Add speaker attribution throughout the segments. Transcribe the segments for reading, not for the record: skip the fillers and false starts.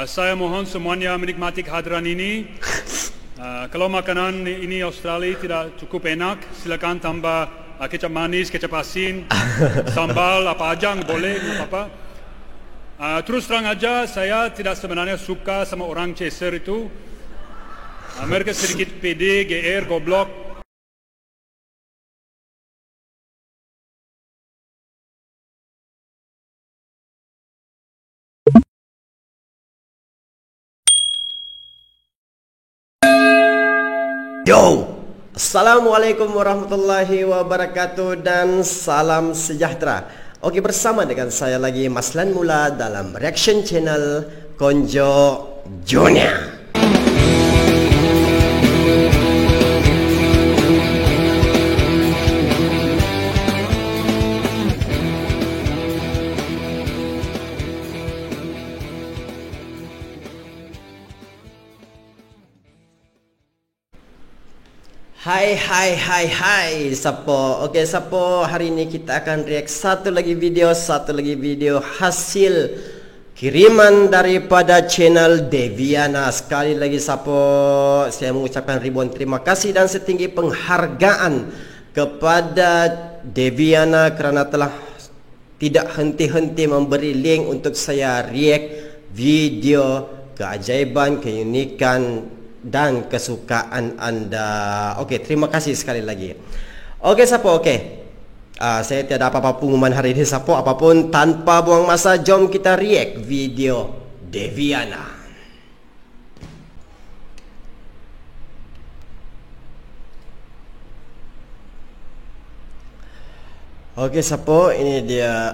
Speaker 1: Saya mohon semuanya menikmati kehadiran ini. Kalau makanan ini Australia tidak cukup enak, silakan tambah kecap manis, kecap asin, sambal, apa aja boleh, nggak apa-apa. Terus terang aja, saya tidak sebenarnya suka sama orang chaser itu. Mereka sedikit pede, GR, goblok.
Speaker 2: Yo, Assalamualaikum warahmatullahi wabarakatuh dan salam sejahtera. Oke, bersama dengan saya lagi Maslan Mula dalam reaction channel Konjo Junior. Hai Sapo. Oke Sapo, hari ini kita akan react satu lagi video hasil kiriman daripada channel Deviana. Sekali lagi Sapo, saya mengucapkan ribuan terima kasih dan setinggi penghargaan kepada Deviana kerana telah tidak henti-henti memberi link untuk saya react video keajaiban, keunikan dan kesukaan anda. Oke, terima kasih sekali lagi. Oke Sapo, oke. Saya tiada apa-apa pengumuman hari ini Sapo. Apapun tanpa buang masa, jom kita react video Deviana. Oke Sapo, ini dia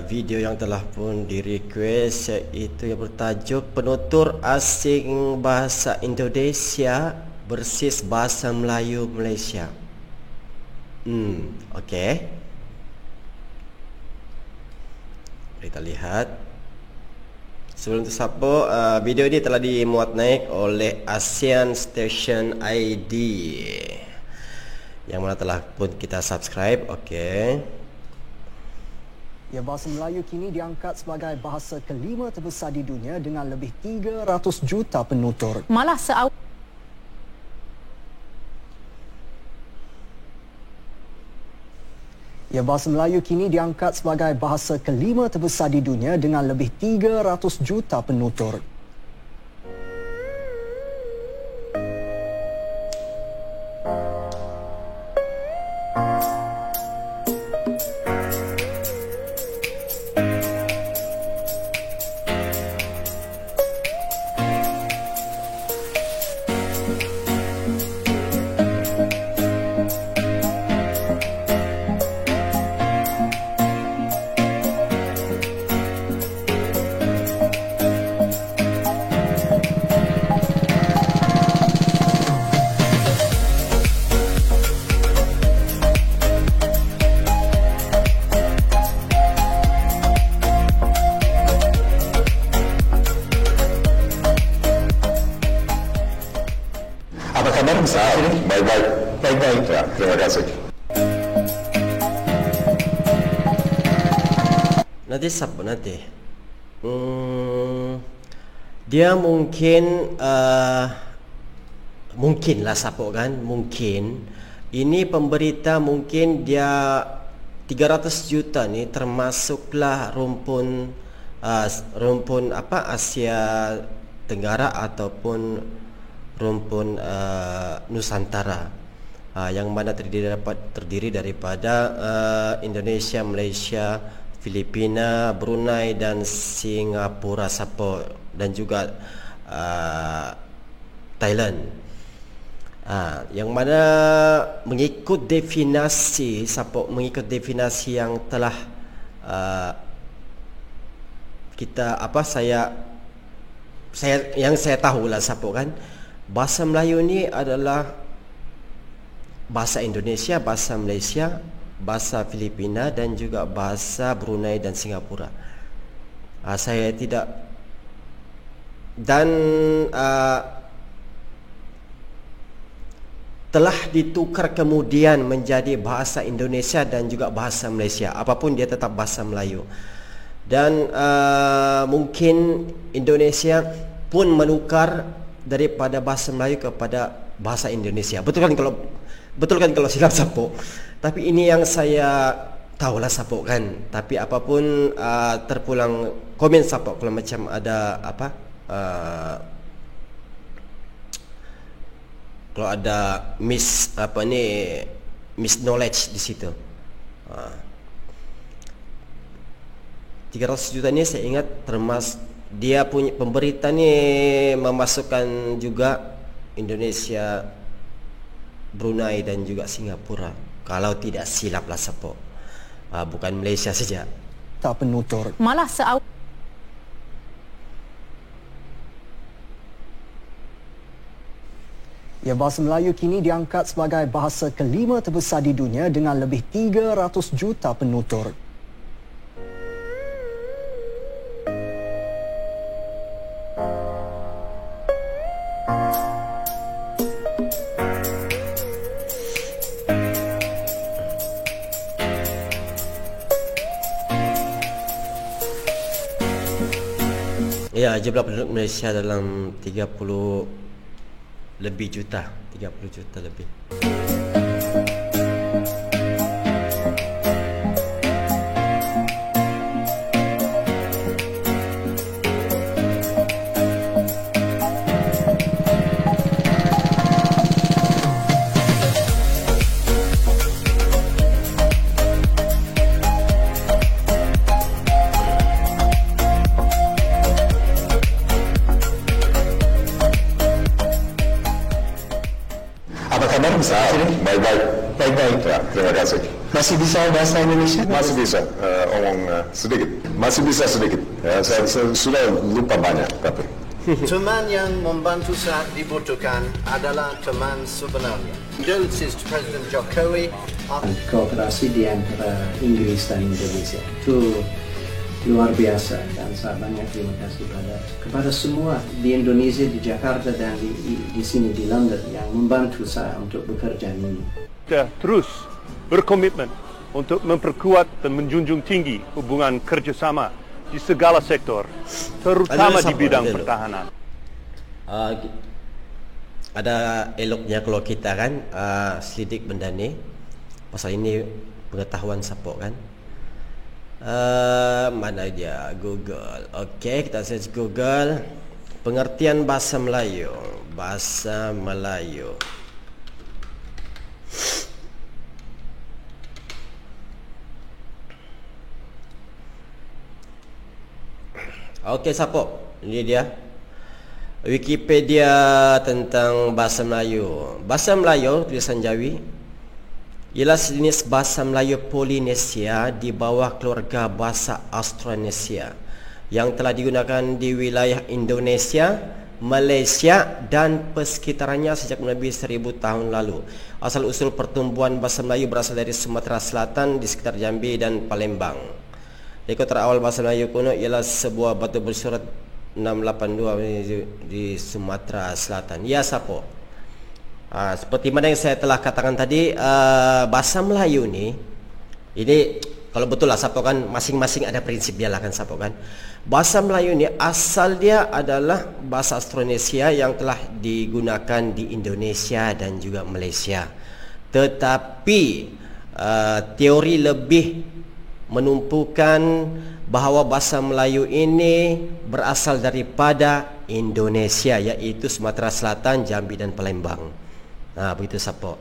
Speaker 2: video yang telah pun di request, yaitu yang bertajuk penutur asing bahasa Indonesia versus bahasa Melayu Malaysia. Oke. Kita lihat. Sebelum itu Sapo, video ini telah dimuat naik oleh ASEAN Station ID, yang mana telah pun kita subscribe. Oke.
Speaker 3: Ya, bahasa Melayu kini diangkat sebagai bahasa kelima terbesar di dunia dengan lebih 300 juta penutur.
Speaker 4: Malah
Speaker 3: Ya, bahasa Melayu kini diangkat sebagai bahasa kelima terbesar di dunia dengan lebih 300 juta penutur.
Speaker 5: Apa kabar saat ini? Baik-baik. Ya, terima kasih.
Speaker 2: Nanti Sapo nanti. Dia mungkinlah Sapo kan, mungkin ini pemberita, mungkin dia 300 juta ni termasuklah rumpun Asia Tenggara ataupun rumpun Nusantara, yang mana terdiri daripada Indonesia, Malaysia, Filipina, Brunei dan Singapura Sapo, dan juga Thailand. Yang mana mengikut definisi Sapo, mengikut definisi yang telah saya tahulah Sapo kan, bahasa Melayu ni adalah bahasa Indonesia, bahasa Malaysia, bahasa Filipina dan juga bahasa Brunei dan Singapura. Saya tidak, dan telah ditukar kemudian menjadi bahasa Indonesia dan juga bahasa Malaysia. Apapun dia tetap bahasa Melayu. Dan mungkin Indonesia pun menukar daripada bahasa Melayu kepada bahasa Indonesia. Betul kan kalau silap Sapo. Tapi ini yang saya tahulah Sapo kan. Tapi apapun terpulang komen Sapo kalau macam ada apa kalau ada miss knowledge di situ. 300 juta ni saya ingat termasuk dia punya pemberita ni memasukkan juga Indonesia, Brunei dan juga Singapura. Kalau tidak silap lah Sapo. Bukan Malaysia saja.
Speaker 3: Tak penutur.
Speaker 4: Malah
Speaker 3: Ya, bahasa Melayu kini diangkat sebagai bahasa kelima terbesar di dunia dengan lebih 300 juta penutur.
Speaker 2: Ya, jumlah penduduk Malaysia dalam 30 lebih juta, 30 juta lebih.
Speaker 5: Baik-baik. Ya, terima kasih.
Speaker 6: Masih bisa bahasa Indonesia?
Speaker 5: Masih bisa omong sedikit. Masih bisa sedikit. Ya, saya sudah lupa banyak tapi.
Speaker 7: Teman yang membantu saat dibutuhkan adalah teman sebenarnya. Dosis Presiden Jokowi
Speaker 6: Kooperasi di antara Inggris dan Indonesia itu luar biasa, dan saya banyak terima kasih kepada semua di Indonesia, di Jakarta dan di sini di London yang membantu saya untuk bekerja ini.
Speaker 8: Kita terus berkomitmen untuk memperkuat dan menjunjung tinggi hubungan kerjasama di segala sektor, terutama di bidang pertahanan.
Speaker 2: Ada eloknya kalau kita kan selidik benda ni. Pasal ini pengetahuan Sapo kan. Mana dia Google. Okey, kita search Google pengertian bahasa Melayu. Bahasa Melayu. Okey Sapo, ini dia Wikipedia tentang bahasa Melayu. Bahasa Melayu tulisan Jawi ialah sejenis bahasa Melayu Polinesia di bawah keluarga bahasa Austronesia yang telah digunakan di wilayah Indonesia, Malaysia dan persekitarannya sejak lebih 1000 tahun lalu. Asal usul pertumbuhan bahasa Melayu berasal dari Sumatera Selatan di sekitar Jambi dan Palembang. Rekod terawal bahasa Melayu kuno ialah sebuah batu bersurat 682 di Sumatera Selatan. Ya Sapo. Seperti mana yang saya telah katakan tadi, bahasa Melayu ni ini kalau betul lah Sapo kan masing-masing ada prinsip dia lah kan Sapo kan. Bahasa Melayu ni asal dia adalah bahasa Austronesia yang telah digunakan di Indonesia dan juga Malaysia. Tetapi teori lebih menumpukan bahawa bahasa Melayu ini berasal daripada Indonesia, iaitu Sumatera Selatan, Jambi dan Palembang. Begitu Sapo.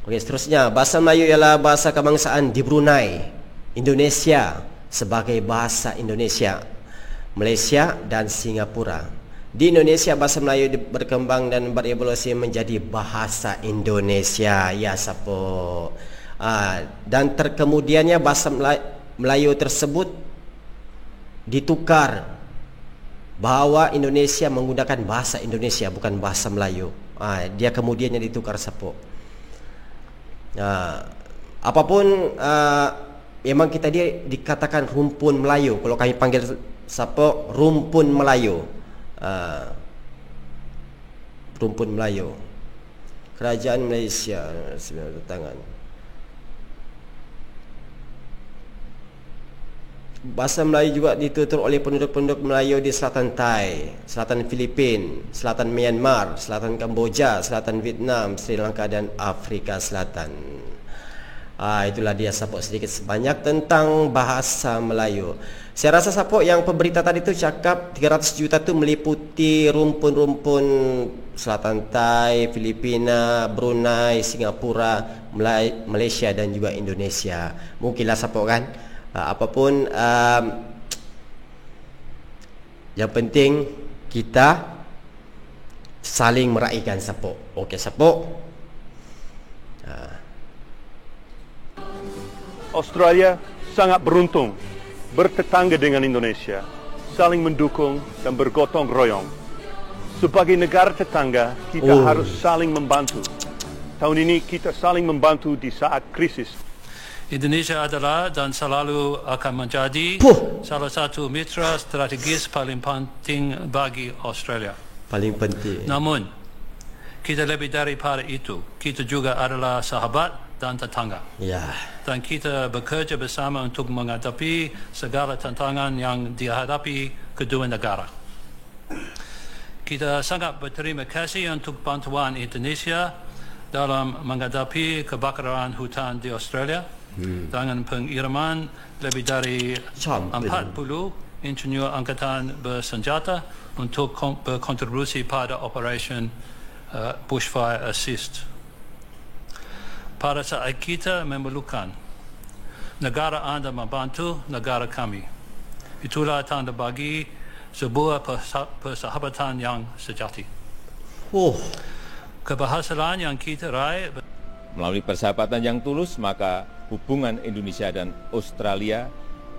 Speaker 2: Okey, seterusnya bahasa Melayu ialah bahasa kebangsaan di Brunei, Indonesia sebagai bahasa Indonesia, Malaysia dan Singapura. Di Indonesia bahasa Melayu berkembang dan berevolusi menjadi bahasa Indonesia. Ya Sapo. Dan kemudiannya bahasa Melayu tersebut ditukar bahawa Indonesia menggunakan bahasa Indonesia bukan bahasa Melayu. Dia kemudiannya ditukar Sapo. Apapun memang kita dia dikatakan rumpun Melayu. Kalau kami panggil Sapo rumpun Melayu. Rumpun Melayu. Kerajaan Malaysia tangan. bahasa Melayu juga ditutur oleh penduduk-penduduk Melayu di selatan Thai, selatan Filipina, selatan Myanmar, selatan Kamboja, selatan Vietnam, Sri Lanka dan Afrika Selatan. Itulah dia Sapok sedikit sebanyak tentang bahasa Melayu. Saya rasa Sapok yang pemberita tadi tu cakap 300 juta tu meliputi rumpun-rumpun selatan Thai, Filipina, Brunei, Singapura, Malaysia dan juga Indonesia. Mungkinlah Sapok kan. Apapun yang penting kita saling meraihkan Sapok. Okey Sapok.
Speaker 8: Australia sangat beruntung bertetangga dengan Indonesia, saling mendukung dan bergotong royong. Sebagai negara tetangga, kita harus saling membantu. Tahun ini kita saling membantu di saat krisis.
Speaker 4: Indonesia adalah dan selalu akan menjadi salah satu mitra strategis paling penting bagi Australia.
Speaker 2: Paling penting.
Speaker 4: Namun, kita lebih daripada itu. Kita juga adalah sahabat dan tetangga.
Speaker 2: Ya.
Speaker 4: Dan kita bekerja bersama untuk menghadapi segala tantangan yang dihadapi kedua negara. Kita sangat berterima kasih untuk bantuan Indonesia dalam menghadapi kebakaran hutan di Australia dengan pengiriman lebih dari 40 insinyur angkatan bersenjata untuk berkontribusi pada operasi Bushfire Assist. Pada saat kita memerlukan, negara anda membantu negara kami. Itulah tanda bagi sebuah persahabatan yang sejati. Keberhasilan yang kita raih
Speaker 9: melalui persahabatan yang tulus, maka hubungan Indonesia dan Australia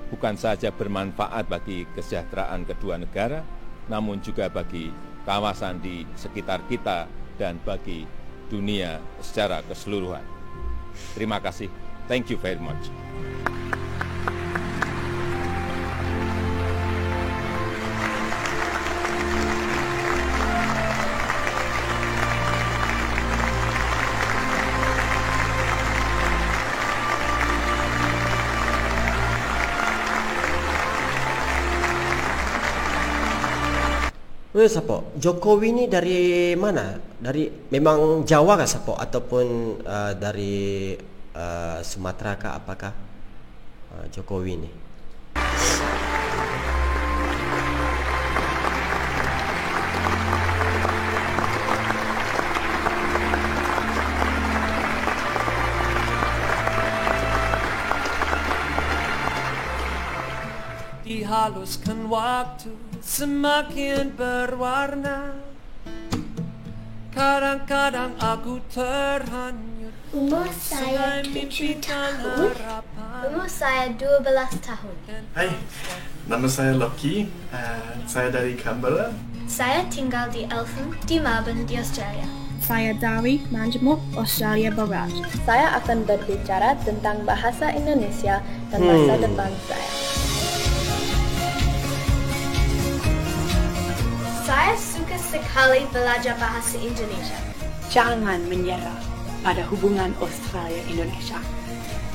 Speaker 9: bukan saja bermanfaat bagi kesejahteraan kedua negara, namun juga bagi kawasan di sekitar kita dan bagi dunia secara keseluruhan. Terima kasih. Thank you very much.
Speaker 2: Sapok, Jokowi ni dari mana? Dari memang Jawa kah Sapok ataupun dari Sumatera kah apakah Jokowi ni?
Speaker 10: Dihaluskan waktu semakin berwarna. Kadang-kadang aku terhanyut.
Speaker 11: Umur saya 7 tahun. Umur saya 12 tahun.
Speaker 12: Hai, nama saya Loki. Saya dari Canberra.
Speaker 11: Saya tinggal di Eltham, di Melbourne, di Australia.
Speaker 13: Saya dari Manjmuk, Australia Barat.
Speaker 14: Saya akan berbicara tentang bahasa Indonesia dan masa depan saya.
Speaker 11: Saya suka sekali belajar bahasa Indonesia.
Speaker 15: Jangan menyerah pada hubungan Australia-Indonesia.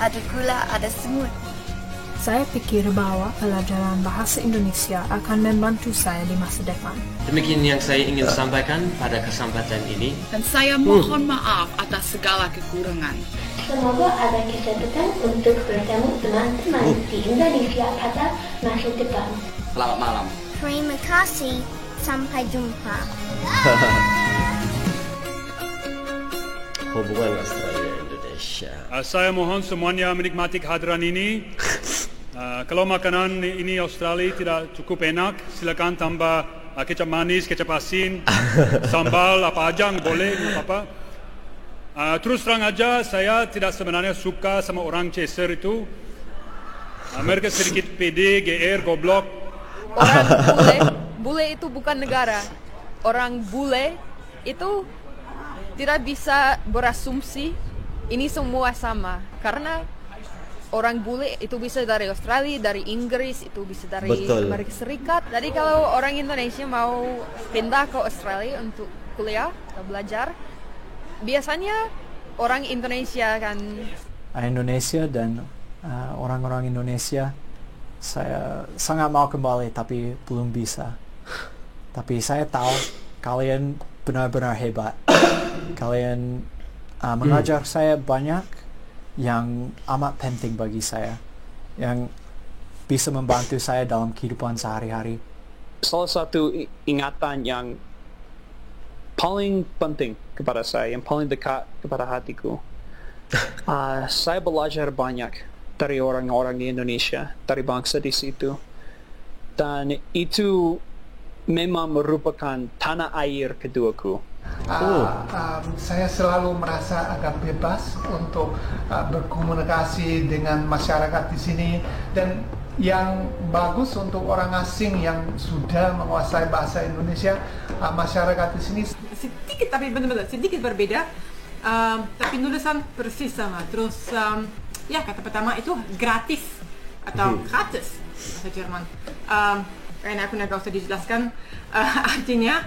Speaker 16: Ada gula, ada semut.
Speaker 13: Saya fikir bahwa pelajaran bahasa Indonesia akan membantu saya di masa depan.
Speaker 17: Demikian yang saya ingin sampaikan pada kesempatan ini.
Speaker 15: Dan saya mohon maaf atas segala kekurangan.
Speaker 11: Semoga ada kesempatan untuk bertemu teman-teman di Indonesia pada masa depan.
Speaker 17: Selamat malam.
Speaker 11: Terima kasih. Sampai jumpa.
Speaker 2: Hubungan Australia Indonesia.
Speaker 1: Saya mohon semuanya menikmati kehadiran ini. Kalau makanan ini Australia tidak cukup enak, silakan tambah kecap manis, kecap asin, sambal apa aja boleh, apa. Terus terang aja, saya tidak sebenarnya suka sama orang Chaser itu. Mereka sedikit pede, GR, goblok.
Speaker 18: Orang bule itu bukan negara. Orang bule itu tidak bisa berasumsi ini semua sama. Karena orang bule itu bisa dari Australia, dari Inggris, itu bisa dari Amerika Serikat. Jadi kalau orang Indonesia mau pindah ke Australia untuk kuliah atau belajar, biasanya orang Indonesia kan.
Speaker 3: Indonesia dan orang-orang Indonesia Saya sangat mau kembali tapi belum bisa. Tapi saya tahu kalian benar-benar hebat. Kalian mengajar saya banyak yang amat penting bagi saya, yang bisa membantu saya dalam kehidupan sehari-hari.
Speaker 19: Salah satu ingatan yang paling penting kepada saya, yang paling dekat kepada hatiku, saya belajar banyak dari orang-orang di Indonesia, dari bangsa di situ, dan itu memang merupakan tanah air keduaku.
Speaker 20: Saya selalu merasa agak bebas untuk berkomunikasi dengan masyarakat di sini, dan yang bagus untuk orang asing yang sudah menguasai bahasa Indonesia, masyarakat di sini
Speaker 21: sedikit, tapi benar-benar sedikit berbeda, tapi nulisan persis sama. Terus ya, kata pertama itu gratis atau gratis bahasa Jerman. Karena aku nggak usah dijelaskan artinya.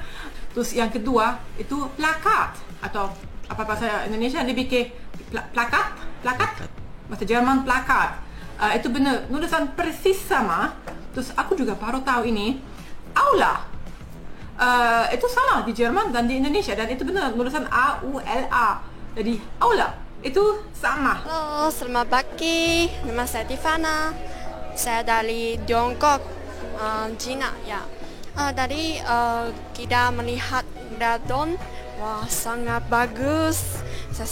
Speaker 21: Terus yang kedua itu plakat, atau apa bahasa Indonesia lebih ke plakat bahasa Jerman plakat. Itu benar nulisan persis sama. Terus aku juga baru tahu ini aula, itu sama di Jerman dan di Indonesia, dan itu benar nulisan AULA, jadi aula itu sama.
Speaker 22: Halo, selamat pagi, nama saya Tivana, saya dari Tiongkok, Cina ya. Tadi kita melihat Radon, wah sangat bagus. Saya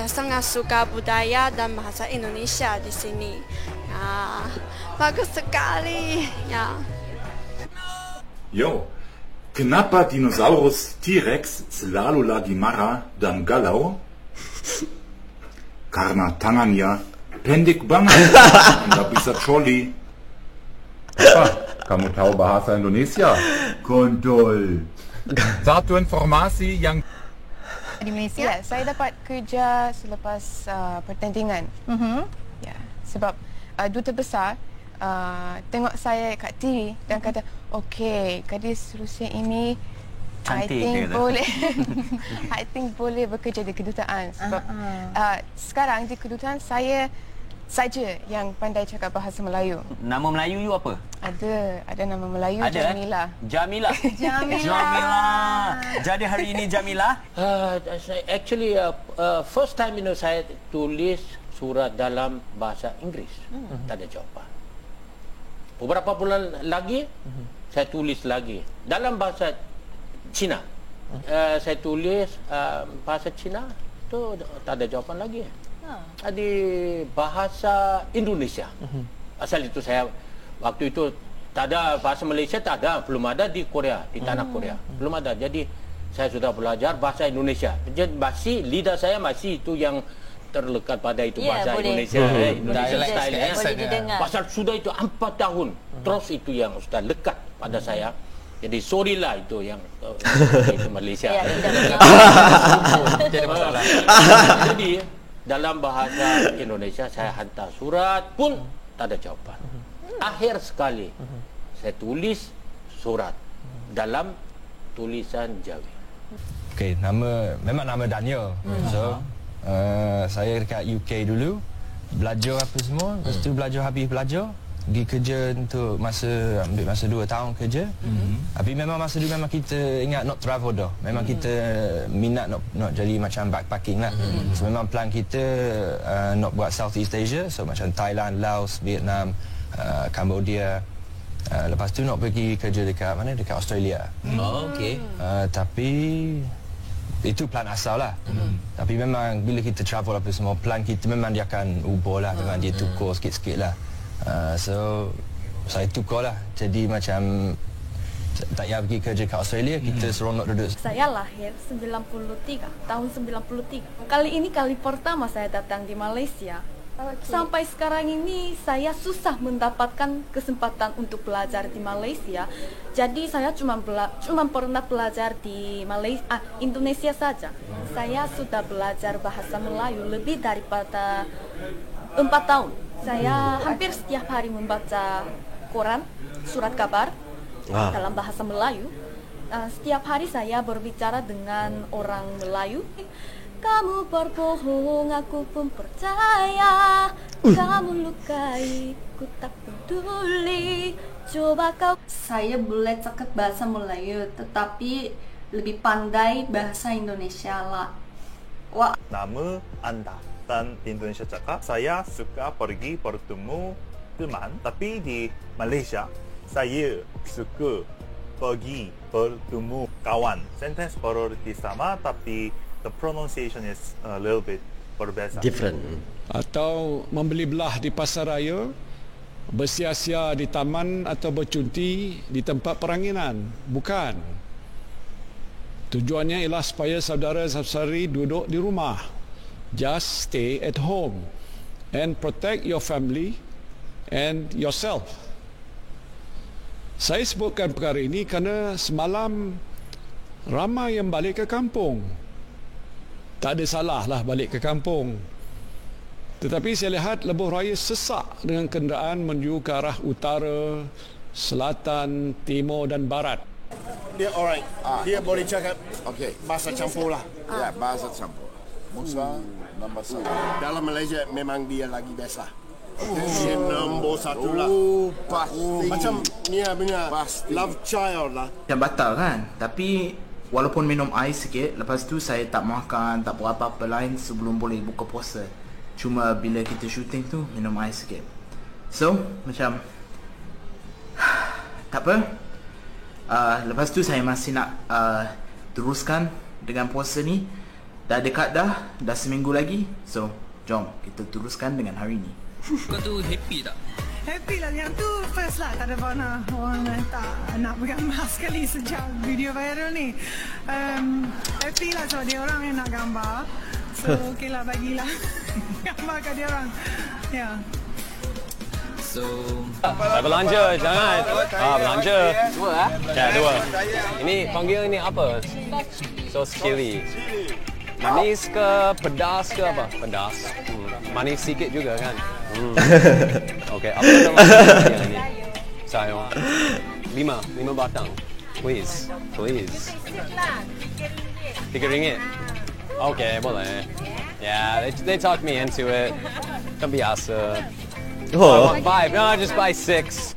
Speaker 22: sangat suka budaya dan bahasa Indonesia di sini. Ya, bagus sekali. Ya.
Speaker 23: Yo, kenapa dinosaurus T-Rex selalu lagi marah dan galau? Karena tangannya pendek banget, nggak bisa coli.
Speaker 5: Apa? Kamu tahu bahasa Indonesia? Kontol.
Speaker 23: Satu informasi yang
Speaker 24: di Malaysia? Ya, saya dapat kerja selepas pertandingan. Ya, sebab duta besar tengok saya kat TV dan kata, okey, gadis Rusia ini cantik, I think boleh bekerja di kedutaan. Sebab sekarang di kedutaan saya saja yang pandai cakap bahasa Melayu.
Speaker 25: Nama Melayu you apa?
Speaker 24: Ada nama Melayu,
Speaker 25: ada,
Speaker 24: Jamila.
Speaker 25: Jamila. Jamila. Jadi hari ini Jamila?
Speaker 26: Actually, first time saya tulis surat dalam bahasa Inggris. Tak ada jawapan. Beberapa bulan lagi, saya tulis lagi dalam bahasa Cina. Saya tulis bahasa Cina, tu tak ada jawapan lagi. Di bahasa Indonesia. Asal itu saya waktu itu tak ada bahasa Malaysia, tak ada, belum ada di Korea, di tanah Korea, belum ada. Jadi saya sudah belajar bahasa Indonesia. Jadi masih lidah saya masih itu yang terlekat pada itu bahasa Indonesia. Indonesia style. Pasal sudah itu 4 tahun, terus itu yang sudah lekat pada saya. Jadi sorry lah itu yang itu Malaysia. Jadi masalah. Jadi dalam bahasa Indonesia saya hantar surat pun tak ada jawapan. Akhir sekali saya tulis surat dalam tulisan Jawi.
Speaker 27: Okey, memang nama Daniel. So saya dekat UK dulu, belajar apa semua, lepas tu habis belajar pergi kerja untuk ambil masa 2 tahun kerja. Tapi memang masa dulu memang kita ingat nak travel dah. Memang kita minat nak jadi macam backpacking lah. So memang plan kita nak buat Southeast Asia, so macam Thailand, Laos, Vietnam, Cambodia. Lepas tu nak pergi kerja dekat mana? Dekat Australia.
Speaker 25: Okey.
Speaker 27: Tapi itu plan asal lah. Tapi memang bila kita travel apa semua, plan kita memang dia akan ubah lah. Memang dia tukar sikit-sikit lah. So saya tukar lah. Jadi macam tak payah pergi kerja kat Australia, kita seronok duduk.
Speaker 22: Saya lahir 93, tahun 93. Kali ini kali pertama saya datang di Malaysia. Sampai sekarang ini saya susah mendapatkan kesempatan untuk belajar di Malaysia. Jadi saya cuma pernah belajar di Indonesia saja. Saya sudah belajar bahasa Melayu lebih daripada 4 tahun. Saya hampir setiap hari membaca koran, surat kabar dalam bahasa Melayu. Setiap hari saya berbicara dengan orang Melayu. Kamu berbohong, aku pun percaya. Kamu lukai, ku tak peduli. Coba kau. Saya boleh cakap bahasa Melayu, tetapi lebih pandai bahasa Indonesia lah. Wah.
Speaker 4: Nama anda dan Indonesia cakap, saya suka pergi bertemu teman, tapi di Malaysia saya suka pergi bertemu kawan. Sentence berarti sama, tapi the pronunciation is a little bit berbeza.
Speaker 2: Different.
Speaker 6: Atau membeli belah di pasar raya, bersia-sia di taman atau bercunti di tempat peranginan. Bukan. Tujuannya ialah supaya saudara-saudari duduk di rumah. Just stay at home and protect your family and yourself. Saya sebutkan perkara ini kerana semalam ramai yang balik ke kampung. Tak ada salah lah balik ke kampung. Tetapi saya lihat lebuh raya sesak dengan kenderaan menuju ke arah utara, selatan, timur dan barat.
Speaker 7: Dia alright. Dia boleh cakap bahasa campur lah.
Speaker 8: Ya, bahasa campur. Musa nombor 1.
Speaker 7: Dalam Malaysia memang dia lagi biasa. Dia nombor 1 lah.
Speaker 8: Pasti.
Speaker 7: Macam ni punya love child lah.
Speaker 9: Dah batal kan? Tapi walaupun minum air sikit, lepas tu saya tak makan, tak buat apa-apa lain sebelum boleh buka puasa. Cuma bila kita syuting tu minum air sikit. So, macam tak apa. Lepas tu saya masih nak teruskan dengan puasa ni. Dah dekat dah seminggu lagi. So, jom kita teruskan dengan hari ni.
Speaker 10: Kau tu happy tak?
Speaker 21: Happy lah, yang tu first lah. Tak ada mana orang tak nak bergambar sekali sejak video viral ni. Happy lah sebab dia orang yang nak gambar. So, okey lah, bagilah gambar kat dia orang. Ya.
Speaker 10: So,
Speaker 12: saya belanja, jangan. Belanja. Dua Ya, dua. Ini panggil ini apa? So skilly. Manis ke pedas ke apa? Pedas. Manis sikit juga kan? Okey, apa nama yang ini? Sayang. 5 batang. Please. RM3. Okey, boleh. Yeah, they talked me into it. Kan biasa. I want 5. No, I just buy 6.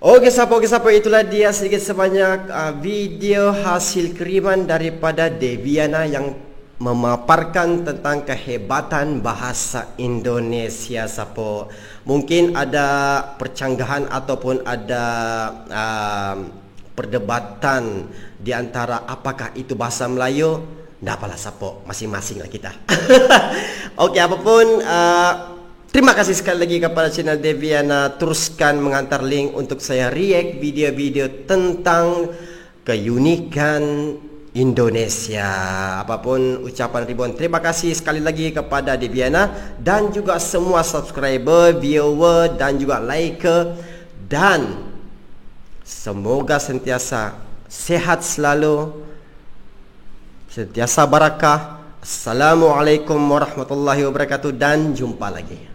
Speaker 2: Okey siapa itulah dia sedikit sebanyak video hasil kiriman daripada Deviana yang memaparkan tentang kehebatan bahasa Indonesia siapa. Mungkin ada percanggahan ataupun ada perdebatan di antara apakah itu bahasa Melayu. Nggak apalah siapa, masing-masing lah kita. Okey apapun terima kasih sekali lagi kepada channel Deviana. Teruskan menghantar link untuk saya react video-video tentang keunikan Indonesia. Apapun ucapan ribuan terima kasih sekali lagi kepada Deviana dan juga semua subscriber, viewer dan juga like. Dan semoga sentiasa sehat selalu, sentiasa barakah. Assalamualaikum warahmatullahi wabarakatuh dan jumpa lagi.